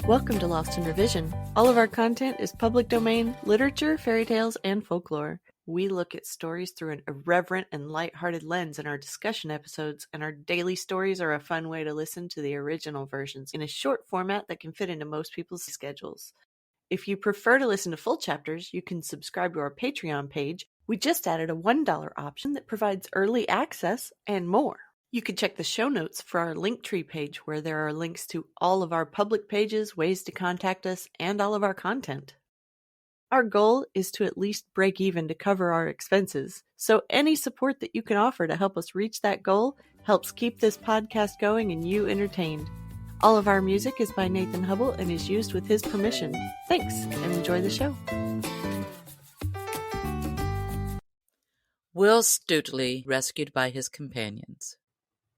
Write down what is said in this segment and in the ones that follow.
Welcome to Lost in Revision. All of our content is public domain, literature, fairy tales, and folklore. We look at stories through an irreverent and lighthearted lens in our discussion episodes, and our daily stories are a fun way to listen to the original versions in a short format that can fit into most people's schedules. If you prefer to listen to full chapters, you can subscribe to our Patreon page. We just added a $1 option that provides early access and more. You can check the show notes for our Linktree page, where there are links to all of our public pages, ways to contact us, and all of our content. Our goal is to at least break even to cover our expenses, so any support that you can offer to help us reach that goal helps keep this podcast going and you entertained. All of our music is by Nathan Hubble and is used with his permission. Thanks, and enjoy the show. Will Stutely rescued by his companions.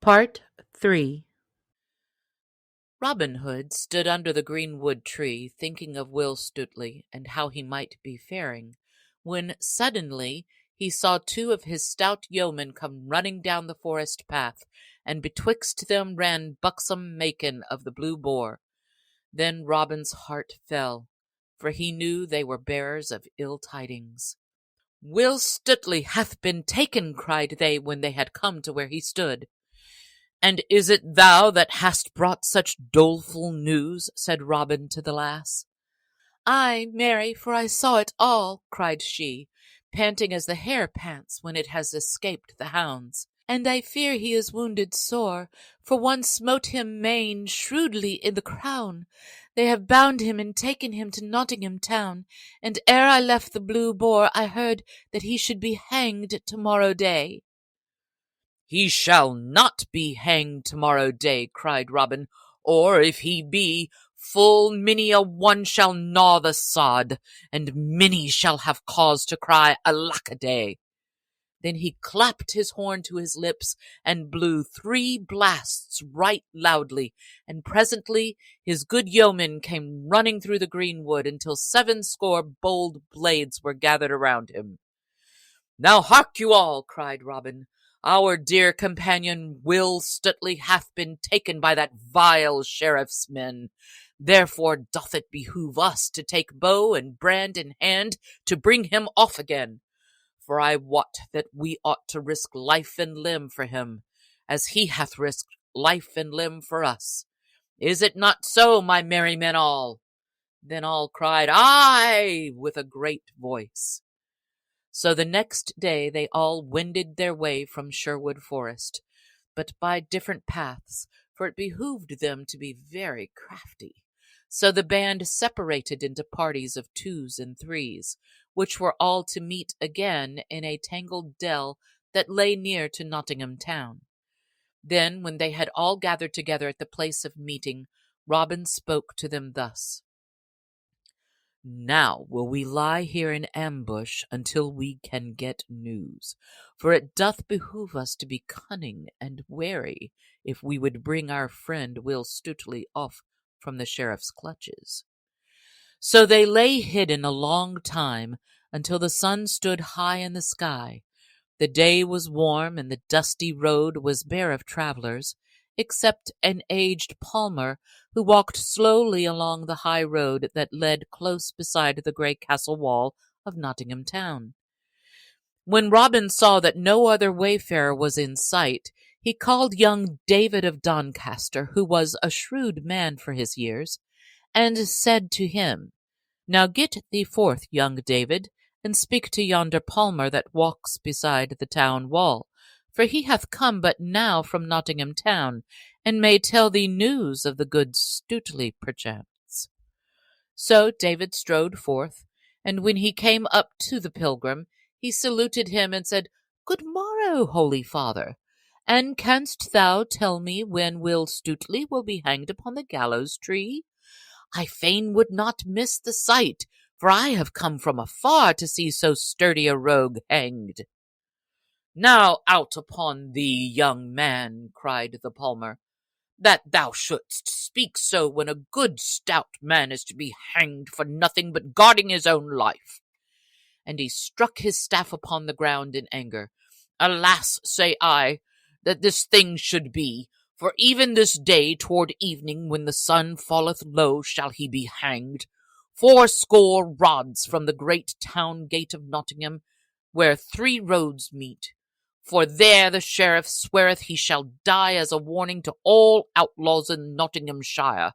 Part 3. Robin Hood stood under the greenwood tree, thinking of Will Stutely and how he might be faring, when suddenly he saw two of his stout yeomen come running down the forest path, and betwixt them ran buxom Macon of the Blue Boar. Then Robin's heart fell, for he knew they were bearers of ill tidings. "Will Stutely hath been taken," cried they when they had come to where he stood. "And is it thou that hast brought such doleful news?" said Robin to the lass. "Ay, marry, for I saw it all," cried she, panting as the hare pants when it has escaped the hounds. "And I fear he is wounded sore, for one smote him main shrewdly in the crown. They have bound him and taken him to Nottingham town, and ere I left the Blue Boar I heard that he should be hanged tomorrow day." "He shall not be hanged tomorrow day," cried Robin, "or if he be, full many a one shall gnaw the sod, and many shall have cause to cry alack-a-day." Then he clapped his horn to his lips and blew 3 blasts right loudly, and presently his good yeomen came running through the greenwood until 70 bold blades were gathered around him. "Now hark you all," cried Robin. "Our dear companion Will Stutely hath been taken by that vile sheriff's men. Therefore doth it behoove us to take bow and brand in hand to bring him off again. For I wot that we ought to risk life and limb for him, as he hath risked life and limb for us. Is it not so, my merry men all?" Then all cried, "Aye," with a great voice. So the next day they all wended their way from Sherwood Forest, but by different paths, for it behooved them to be very crafty. So the band separated into parties of 2s and 3s, which were all to meet again in a tangled dell that lay near to Nottingham town. Then, when they had all gathered together at the place of meeting, Robin spoke to them thus: "Now will we lie here in ambush until we can get news, for it doth behoove us to be cunning and wary if we would bring our friend Will Stutely off from the sheriff's clutches." So they lay hidden a long time, until the sun stood high in the sky. The day was warm, and the dusty road was bare of travelers, except an aged palmer who walked slowly along the high road that led close beside the grey castle wall of Nottingham town. When Robin saw that no other wayfarer was in sight, he called young David of Doncaster, who was a shrewd man for his years, and said to him, "Now get thee forth, young David, and speak to yonder palmer that walks beside the town wall, for he hath come but now from Nottingham town, and may tell thee news of the good Stutely perchance." So David strode forth, and when he came up to the pilgrim, he saluted him and said, "Good morrow, holy father, and canst thou tell me when Will Stutely will be hanged upon the gallows tree? I fain would not miss the sight, for I have come from afar to see so sturdy a rogue hanged." "Now out upon thee, young man," cried the palmer, "that thou shouldst speak so when a good stout man is to be hanged for nothing but guarding his own life." And he struck his staff upon the ground in anger. "Alas, say I, that this thing should be, For even this day toward evening, when the sun falleth low, shall he be hanged, 80 rods from the great town gate of Nottingham, where 3 roads meet. For there the sheriff sweareth he shall die as a warning to all outlaws in Nottinghamshire.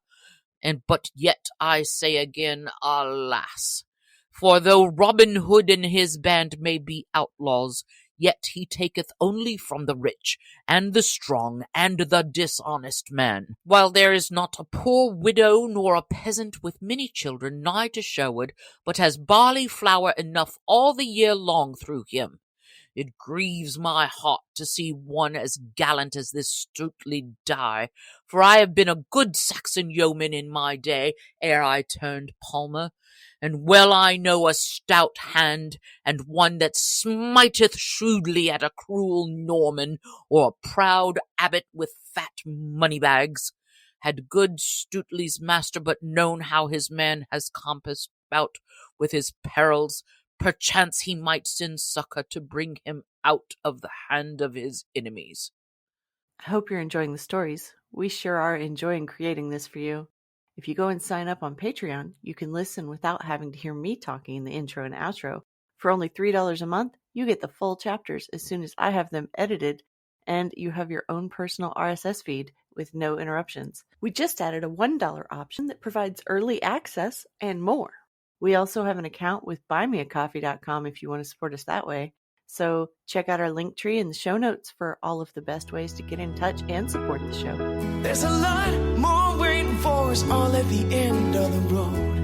And but yet I say again, alas! For though Robin Hood and his band may be outlaws, yet he taketh only from the rich, and the strong, and the dishonest man, while there is not a poor widow nor a peasant with many children nigh to Sherwood, but has barley flour enough all the year long through him. It grieves my heart to see one as gallant as this Stuteley die, for I have been a good Saxon yeoman in my day, ere I turned palmer, and well I know a stout hand, and one that smiteth shrewdly at a cruel Norman, or a proud abbot with fat money-bags. Had good Stuteley's master but known how his man has compassed about with his perils, perchance he might send succor to bring him out of the hand of his enemies. I hope you're enjoying the stories. We sure are enjoying creating this for you. If you go and sign up on Patreon, you can listen without having to hear me talking in the intro and outro. For only $3 a month, you get the full chapters as soon as I have them edited, and you have your own personal RSS feed with no interruptions. We just added a $1 option that provides early access and more. We also have an account with buymeacoffee.com if you want to support us that way. So check out our link tree in the show notes for all of the best ways to get in touch and support the show. There's a lot more waiting for us all at the end of the road.